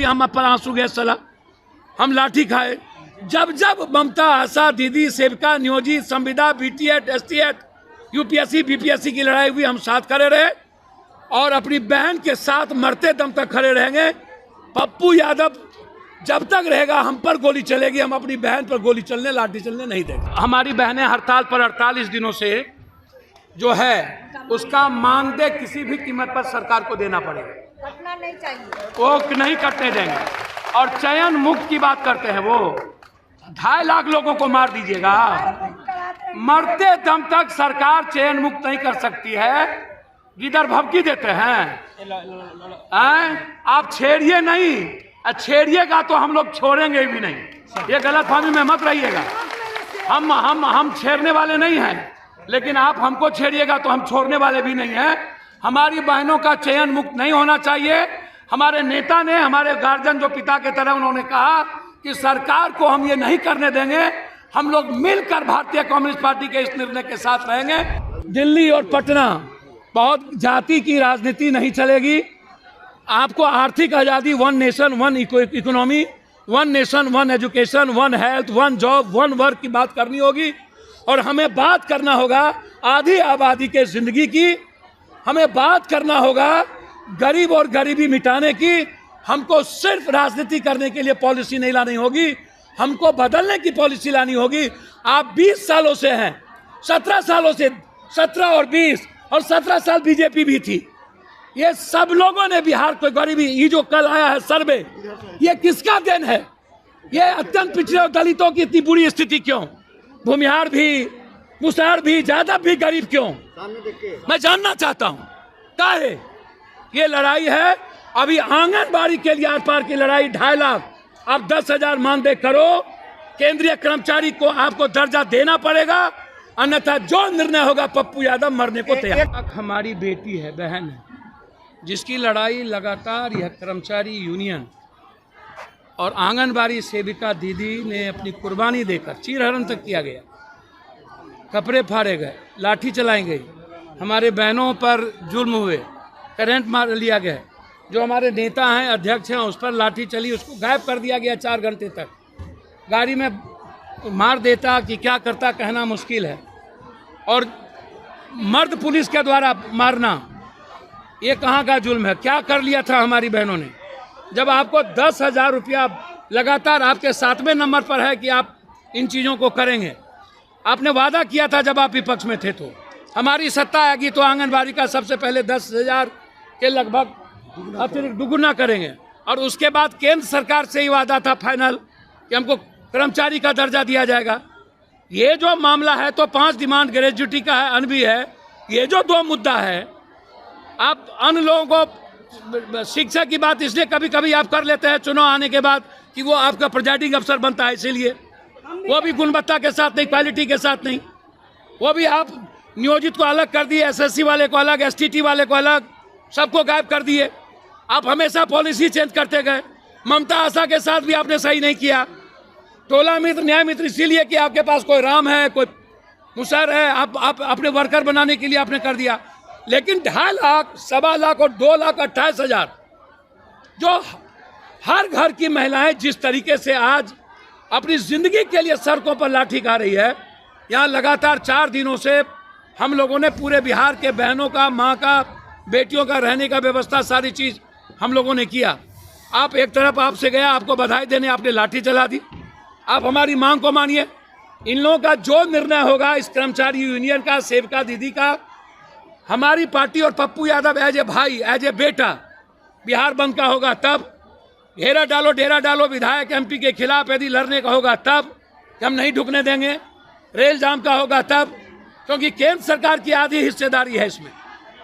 भी हम पर आंसू गैस चला, हम लाठी खाए। जब जब ममता, आशा दीदी, सेविका, नियोजित, संविदा, बीटीएट, एसटीएट, यूपीएससी, बीपीएससी की लड़ाई हुई, हम साथ खड़े रहे और अपनी बहन के साथ मरते दम तक खड़े रहेंगे। पप्पू यादव जब तक रहेगा हम पर गोली चलेगी, हम अपनी बहन पर गोली चलने, लाठी चलने नहीं देंगे। हमारी बहनें हड़ताल पर 48 दिनों से जो है उसका मानदेय किसी भी कीमत पर सरकार को देना पड़ेगा, कटना नहीं चाहिए, वो नहीं कटने देंगे। और चयन मुक्त की बात करते हैं, वो 2.5 लाख लोगों को मार दीजिएगा, मरते दम तक सरकार चयन मुक्त नहीं कर सकती है। गिदर भभकी देते हैं, आप छेड़िए नहीं, छेड़िएगा तो हम लोग छोड़ेंगे भी नहीं, ये गलतफहमी में मत रहिएगा। हम छेड़ने वाले नहीं हैं, लेकिन आप हमको छेड़िएगा तो हम छोड़ने वाले भी नहीं हैं। हमारी बहनों का चयन मुक्त नहीं होना चाहिए। हमारे नेता ने, हमारे गार्जियन जो पिता के तरह, उन्होंने कहा कि सरकार को हम ये नहीं करने देंगे, हम लोग मिलकर भारतीय कम्युनिस्ट पार्टी के इस निर्णय के साथ रहेंगे। दिल्ली और पटना बहुत जाति की राजनीति नहीं चलेगी। आपको आर्थिक आज़ादी, 1 nation 1 economy, 1 nation 1 education, 1 health, 1 job, 1 work की बात करनी होगी। और हमें बात करना होगा आधी आबादी के जिंदगी की, हमें बात करना होगा गरीब और गरीबी मिटाने की। हमको सिर्फ राजनीति करने के लिए पॉलिसी नहीं लानी होगी, हमको बदलने की पॉलिसी लानी होगी। आप 20 सालों से हैं, 17 सालों से, 17 और 20 और 17 साल बीजेपी भी थी। ये सब लोगों ने बिहार को गरीबी, ये जो कल आया है सर्वे, ये किसका देन है? ये अत्यंत पिछड़े और दलितों की इतनी बुरी स्थिति क्यों? भूमिहार भी, मुसहर भी, ज्यादा भी गरीब क्यों? मैं जानना चाहता हूँ काहे? ये लड़ाई है। अभी आंगनबाड़ी के लिए आर पार की लड़ाई, 2.5 लाख, आप 10,000 मानदेय करो, केंद्रीय कर्मचारी को आपको दर्जा देना पड़ेगा, अन्यथा जो निर्णय होगा पप्पू यादव मरने को तैयार। हमारी बेटी है, बहन है, जिसकी लड़ाई लगातार यह कर्मचारी यूनियन और आंगनबाड़ी सेविका दीदी ने अपनी कुर्बानी देकर चीरहरण तक किया गया, कपड़े फाड़े गए, लाठी चलाई गई, हमारे बहनों पर जुल्म हुए, करंट मार लिया गया, जो हमारे नेता हैं, अध्यक्ष हैं, उस पर लाठी चली, उसको गायब कर दिया गया 4 घंटे तक। गाड़ी में मार देता कि क्या करता कहना मुश्किल है। और मर्द पुलिस के द्वारा मारना, ये कहाँ का जुल्म है? क्या कर लिया था हमारी बहनों ने? जब आपको 10,000 रुपया लगातार आपके 7वें नंबर पर है कि आप इन चीज़ों को करेंगे, आपने वादा किया था जब आप विपक्ष में थे, तो हमारी सत्ता आएगी तो आंगनबाड़ी का सबसे पहले 10,000 के लगभग अतिरिक्त दुगुना करेंगे। और उसके बाद केंद्र सरकार से ही वादा था फाइनल कि हमको कर्मचारी का दर्जा दिया जाएगा। ये जो मामला है तो 5 डिमांड ग्रेजुटी का है, अन भी है। ये जो 2 मुद्दा है, आप अन्य लोगों को शिक्षा की बात इसलिए कभी कभी आप कर लेते हैं चुनाव आने के बाद कि वो आपका प्रिजाइडिंग अफसर बनता है, इसीलिए वो भी गुणवत्ता के साथ नहीं, क्वालिटी के साथ नहीं। वो भी आप नियोजित को अलग कर दिए, एसएससी वाले को अलग, एसटीटी वाले को अलग, सबको गायब कर दिए। आप हमेशा पॉलिसी चेंज करते गए। ममता, आशा के साथ भी आपने सही नहीं किया। टोला मित्र, न्याय मित्र इसीलिए कि आपके पास कोई राम है, कोई मुसहर है, आप अपने वर्कर बनाने के लिए आपने कर दिया। लेकिन 2.5 लाख, 1.25 लाख और 2,28,000 जो हर घर की महिलाएं जिस तरीके से आज अपनी जिंदगी के लिए सड़कों पर लाठी खा रही है, यहाँ लगातार 4 दिनों से हम लोगों ने पूरे बिहार के बहनों का, माँ का, बेटियों का रहने का व्यवस्था, सारी चीज़ हम लोगों ने किया। आप एक तरफ आपसे गया, आपको बधाई देने आपने लाठी चला दी। आप हमारी मांग को मानिए। इन लोगों का जो निर्णय होगा, इस कर्मचारी यूनियन का, सेविका दीदी का, हमारी पार्टी और पप्पू यादव एज ए भाई, एज ए बेटा, बिहार बंद का होगा तब, डेरा डालो विधायक एमपी के खिलाफ यदि लड़ने का होगा तब, हम नहीं ढुकने देंगे। रेल जाम का होगा तब, क्योंकि केंद्र सरकार की आधी हिस्सेदारी है इसमें,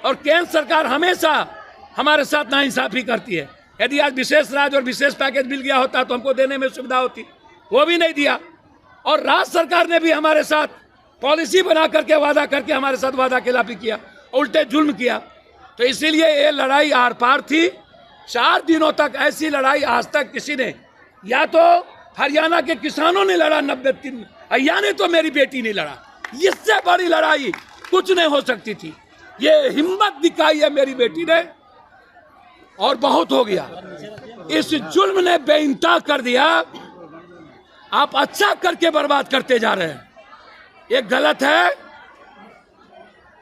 और केंद्र सरकार हमेशा हमारे साथ नाइंसाफी करती है। यदि आज विशेष राज्य और विशेष पैकेज मिल गया होता तो हमको देने में सुविधा होती, वो भी नहीं दिया। और राज्य सरकार ने भी हमारे साथ पॉलिसी बना करके, वादा करके हमारे साथ वादा खिलाफी किया, उल्टे जुल्म किया। तो इसीलिए ये लड़ाई आर पार थी। 4 दिनों तक ऐसी लड़ाई आज तक किसी ने, या तो हरियाणा के किसानों ने लड़ा 90 दिन, या नहीं तो मेरी बेटी ने लड़ा। इससे बड़ी लड़ाई कुछ नहीं हो सकती थी। ये हिम्मत दिखाई है मेरी बेटी ने, और बहुत हो गया। इस जुल्म ने बेइंतहा कर दिया। आप अच्छा करके बर्बाद करते जा रहे हैं, ये गलत है।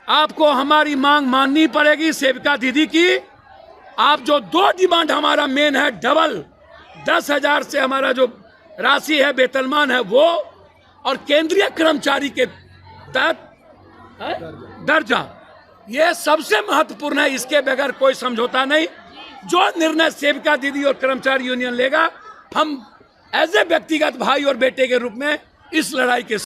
आपको हमारी मांग माननी पड़ेगी सेविका दीदी की। आप जो 2 डिमांड हमारा मेन है, डबल 10,000 से हमारा जो राशि है वेतनमान है वो, और केंद्रीय कर्मचारी के तहत दर्जा, ये सबसे महत्वपूर्ण है। इसके बगैर कोई समझौता नहीं। जो निर्णय सेविका दीदी और कर्मचारी यूनियन लेगा, हम एज ए व्यक्तिगत भाई और बेटे के रूप में इस लड़ाई के